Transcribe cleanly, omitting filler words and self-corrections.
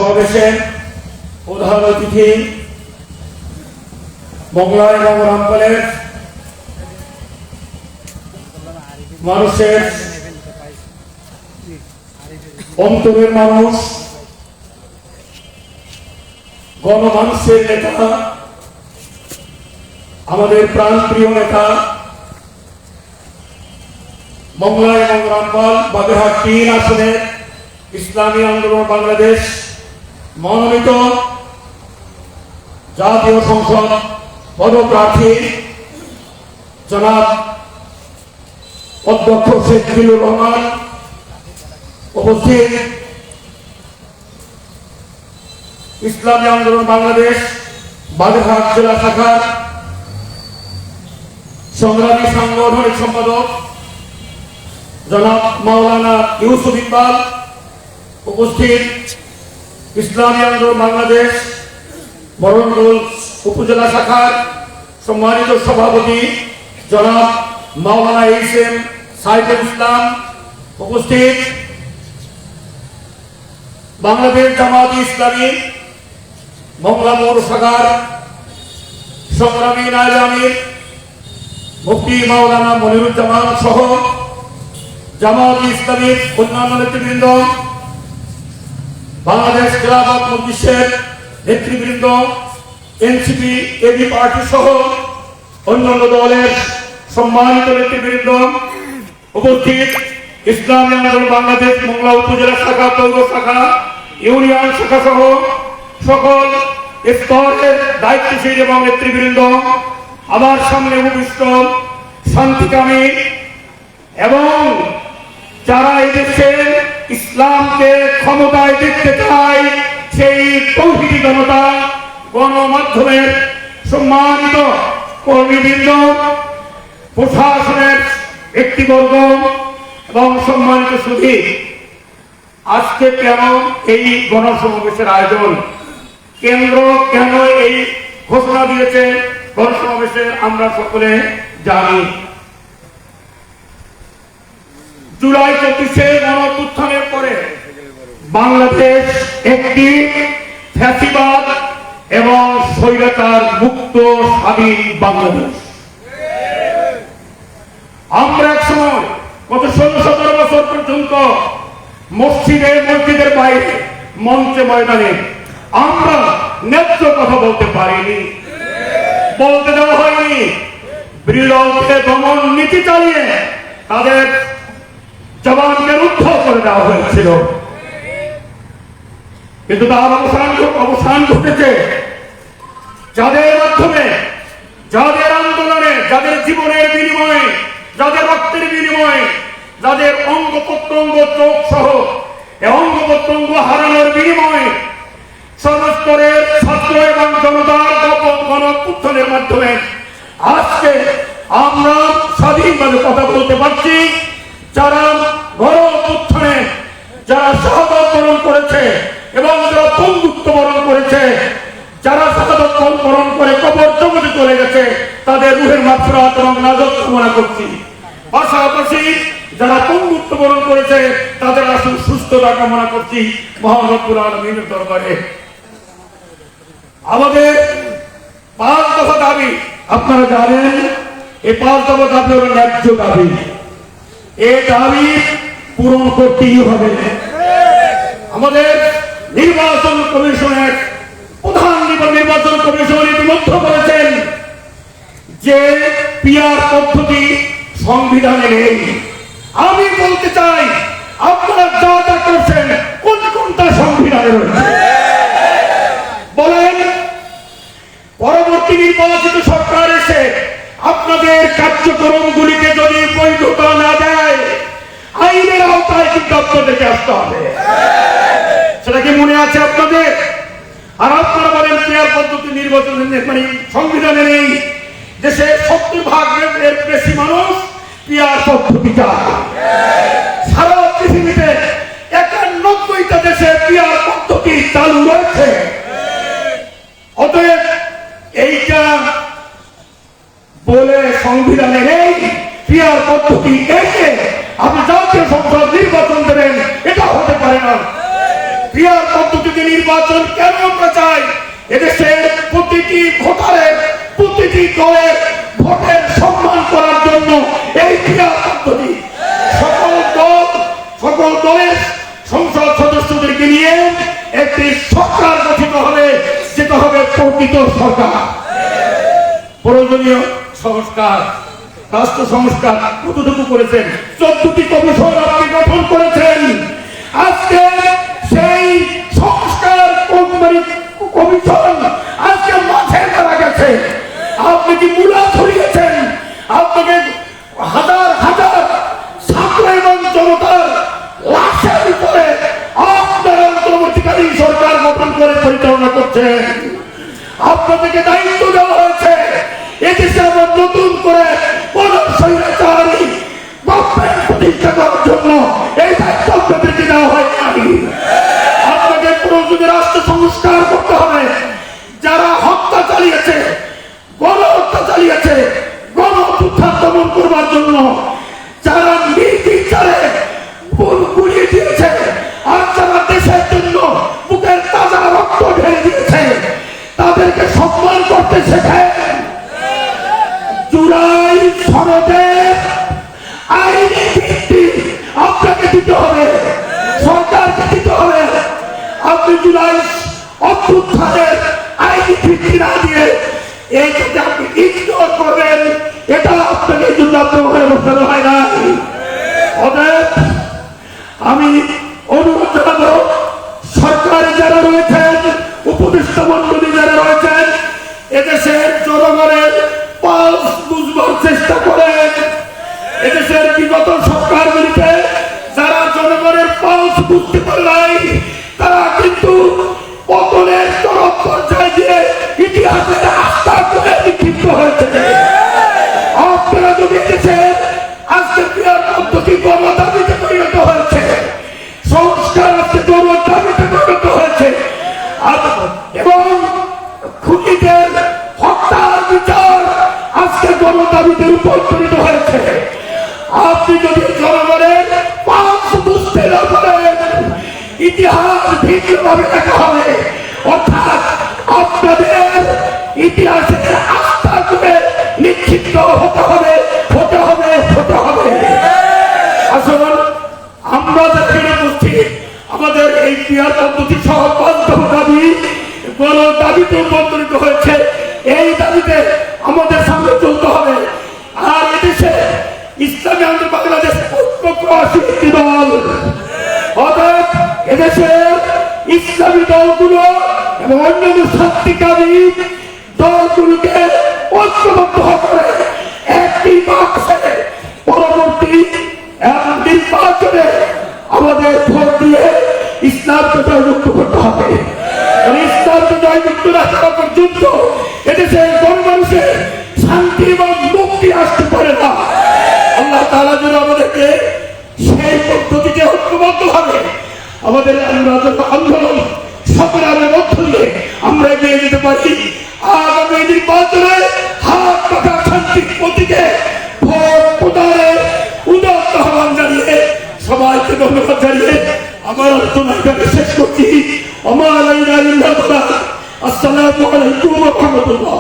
সমাবেশের প্রধান অতিথি মংলা এবং রামপালের মানুষের অন্তরের মানুষ, গণমানুষের নেতা, আমাদের প্রাণপ্রিয় নেতা, মংলা এবং রামপাল বাগেরহাট ৩ আসনের ইসলামী আন্দোলন বাংলাদেশ মনোনীত জাতীয় সংসদ পদপ্রার্থী জনাব অধ্যক্ষ শেখ জিল্লুর রহমান, উপস্থিত ইসলামী আন্দোলন বাংলাদেশ বাগেরহাট জেলা শাখার সংগ্রামী সাংগঠনিক সম্পাদক জনাব মাওলানা ইউসুফ ইকবাল, উপস্থিত ইসলামী আন্দোলন বাংলাদেশ বরণগঞ্জ উপজেলা শাখার সম্মানিত সভাপতি জনাব মাওলানা এম সাইফুল ইসলাম, উপস্থিত বাংলাদেশ জামাত ইসলামী মংলা পৌর শাখার সংগ্রামী নায়েবে আমির মুফতি মাওলানা মনিরুজ্জামান সহ জামাত ইসলামীর অন্যান্য নেতৃবৃন্দ, বাংলাদেশ খেলাফত মজলিসের নেতৃবৃন্দ, এনসিপি এবি পার্টি সহ অন্যান্য দলের সম্মানিত নেতৃবৃন্দ, উপস্থিত ইসলামী আন্দোলন বাংলাদেশ মংলা উপজেলা শাখা, পৌর শাখা, ইউনিয়ন শাখা সহ সকল স্তরের দায়িত্বশীল এবং নেতৃবৃন্দ, আমার সামনে উপবিষ্ট শান্তিকামী এবং যারা এদেশে ইসলামকে ক্ষমতায় দেখতে চায় সেই তৌহিদি জনতা, গণমাধ্যমের সম্মানিত কর্মীবৃন্দ, প্রশাসনের ব্যক্তিবর্গ এবং সম্মানিত সুধী, আজকে কেন এই গণসমাবেশের আয়োজন, কেন্দ্র কেন এই ঘোষণা দিয়েছে গণসমাবেশে আমরা সকলে জানি। জুলাই ২৪ গণঅভ্যুত্থানের পরে বাংলাদেশ একটি ফ্যাসিবাদ এবং স্বৈরাচার মুক্ত স্বাধীন বাংলাদেশ। আমরা এক সময় গত ১৬-১৭ বছর পর্যন্ত মসজিদের বাইরে মঞ্চে ময়দানে আমরা ন্যায্য কথা বলতে পারিনি, বলতে দেওয়া হয়নি। বিরোধীদের দমন নীতি চালিয়ে তাদের জবানকে রুদ্ধ করে দেওয়া হয়েছিল, কিন্তু তার অবসান ঘটেছে। যাদের মাধ্যমে, যাদের আন্দোলনে, যাদের জীবনের বিনিময়ে, যাদের রক্তের বিনিময়ে, যাদের অঙ্গ প্রত্যঙ্গ চোখ সহ অঙ্গ প্রত্যঙ্গ হারানোর বিনিময়ে সর্বস্তরের ছাত্র এবং জনতার গণঅভ্যুত্থানের মাধ্যমে আজকে আমরা স্বাধীনভাবে কথা বলতে পারছি। যারা গণঅভ্যুত্থানে যারা শাহাদাত বরণ করেছে এবং যারা বন্ধুত্ব বরণ করেছে, যারা শাহাদাত বরণ করে কবর জগতে চলে গেছে, তাদের রুহের মাগফিরাত এবং নাজাত কামনা করছি। পাশাপাশি যারা বন্ধুত্ব বরণ করেছে তাদের আসল সুস্থতা কামনা করছি মহান রব্বুল আলামিনের দরবারে। আমাদের ৫ দফা দাবি, আপনারা জানেন এই ৫ দফা দাবি হল ন্যায্য দাবি। এই দাবি পূরণ করতেই হবে। আমাদের নির্বাচন কমিশনের প্রধান নির্বাচন কমিশন ইতিমধ্যে বলেছেন যে পিআর পদ্ধতি সংবিধানে নেই। আমি বলতে চাই আপনারা যা যা করছেন কোনটা সংবিধানে রয়েছে বলেন। পরবর্তী নির্বাচিত সরকার এসে আপনাদের কার্যক্রমগুলিকে যদি বৈধতা না দেয়, আইনের আওতায় কিন্তু আপনাদেরকে আসতে হবে। সেটা কি মনে আছে আপনাদের? আর আপনারা বলেন পিআর পদ্ধতি নির্বাচনের মানে সংবিধানে নেই। দেশে ৭০% বেশি মানুষ পিআর পদ্ধতি চায়। সারা পৃথিবীতে ৯১টা দেশে পিআর পদ্ধতি চালু রয়েছে। অতএব এইটা বলে সংবিধানে নেই, পিআর পদ্ধতি এসে আপনি জাতীয় সংসদ নির্বাচন দেবেন, এটা হতে পারে না। পিআর পদ্ধতিতে নির্বাচন এই ক্রিয়া পদ্ধতি সকল দলের সংসদ সদস্যদেরকে নিয়ে একটি সরকার গঠিত হবে, যেটা হবে প্রকৃত সরকার। প্রয়োজনীয় সংস্কার, রাষ্ট্র সংস্কার কতটুকু করেছেন? 14টি কমিশন আপনি গঠন করেছেন। আজকে সেই সংস্কার কমিশন আজকে মাঠে মারা গেছে। আপনি কি মূলা ছড়িয়েছেন? আপনাকে হাজার হাজার ছাত্র এবং জনতার লাশের উপরে আপনারা অন্তর্বর্তীকালীন সরকার গঠন করে পরিচালনা করছেন। আপনাদেরকে দায়িত্ব দেওয়া হয়েছে এদেশে আবার নতুন করে কোন স্বৈরাচারী গভর্নমেন্ট প্রতিষ্ঠা করার জন্য। এই দায়িত্ব আপনাদেরকে দেওয়া হয় নাই। আপনাকে প্রয়োজনীয় রাষ্ট্র সংস্কার করতে হবে। যারা হত্যা চালিয়েছে, গণহত্যা চালিয়েছে, গণঅভ্যুত্থান দমন করবার জন্য, যারা নির্বিচারে গুলিয়ে দিয়েছে, আর যারা দেশের জন্য বুকের তাজা রক্ত ঢেলে দিয়েছে, তাদেরকে সম্মান করতে শেখায়। জুলাই সনদে আইনি ভিত্তি আপনাকে দিতে হবে, সরকারকে দিতে হবে। আপনি জুলাই অভ্যুত্থানের আইনি ভিত্তি না দিয়ে এই যদি আপনি ইগনোর করবেন, এটা আপনাকে জন্য আপনার বসানো হয় না। অতএব আমি অনুরোধ জানাবো, সরকারে যারা রয়েছেন, উপদেষ্টা মন্ডলী যারা রয়েছেন, এদেশের জনগণের পালস বুঝবার চেষ্টা করেন। এদেশের বিগত সরকারগুলিতে যারা জনগণের পালস বুঝতে পারে নাই, তারা কিন্তু পতনের চরম পর্যায়ে দিয়ে ইতিহাসের আস্থা করে বিক্ষিপ্ত হয়েছে। আপনারা যদি এদেশের আজকে ক্রিয়ার পদ্ধতি গণদাবিতে পরিণত হয়েছে, সংস্কার আজকে গণদাবিতে পরিণত হয়েছে, এবং খুনিদের হত্যার বিচার আজকে গণদাবিতে রূপান্তরিত হয়েছে। আপনি যদি জনগণের পাঁচ বুঝতে না পারেন, ইতিহাস ভিন্নভাবে দেখা হবে, অর্থাৎ আপনাদের ইতিহাসের আস্থা করে নিক্ষিপ্ত হতে হবে, হতে হবে, হতে হবে। আসলে আমরা যেখানে উপস্থিত, আমাদের এই ক্রিয়ার পদ্ধতি সহ বাস্তব দাবি গণ দাবিতে রূপান্তরিত হয়েছে। এই দাবিতে আমাদের সামনে চলতে হবে। আর এদেশে ইসলামী আন্দোলন বাংলাদেশ ঐক্যপ্রবাসী একটি দল, অর্থাৎ এদেশের ইসলামী দলগুলো এবং অন্যান্য শান্তিকামী দলগুলোকে ঐক্যবদ্ধ করে একটি বাক্সে পরবর্তী নির্বাচনে আমাদের ভোট দিয়ে ইসলামকে জয়যুক্ত করতে হবে। ইসলামকে জয়যুক্ত রাখা পর্যন্ত এদেশের গণমানুষের শান্তি এবং মুক্তি আসতে পারে না। আল্লাহ তাআলা যেন আমাদেরকে সেই পদ্ধতিতে ঐক্যবদ্ধ হবে আমাদের আন্দোলন সংগ্রামের মধ্য দিয়ে আমরা এগিয়ে যেতে পারি। আগামী নির্বাচনে হাত পাখা শান্তির প্রতীকে ভোট প্রদানের উদাত্ত আহ্বান জানিয়ে সবাইকে ধন্যবাদ জানিয়ে আমার আলোচনা শেষ করছি। আমার আসসালামু আলাইকুম ওয়া রাহমাতুল্লাহ।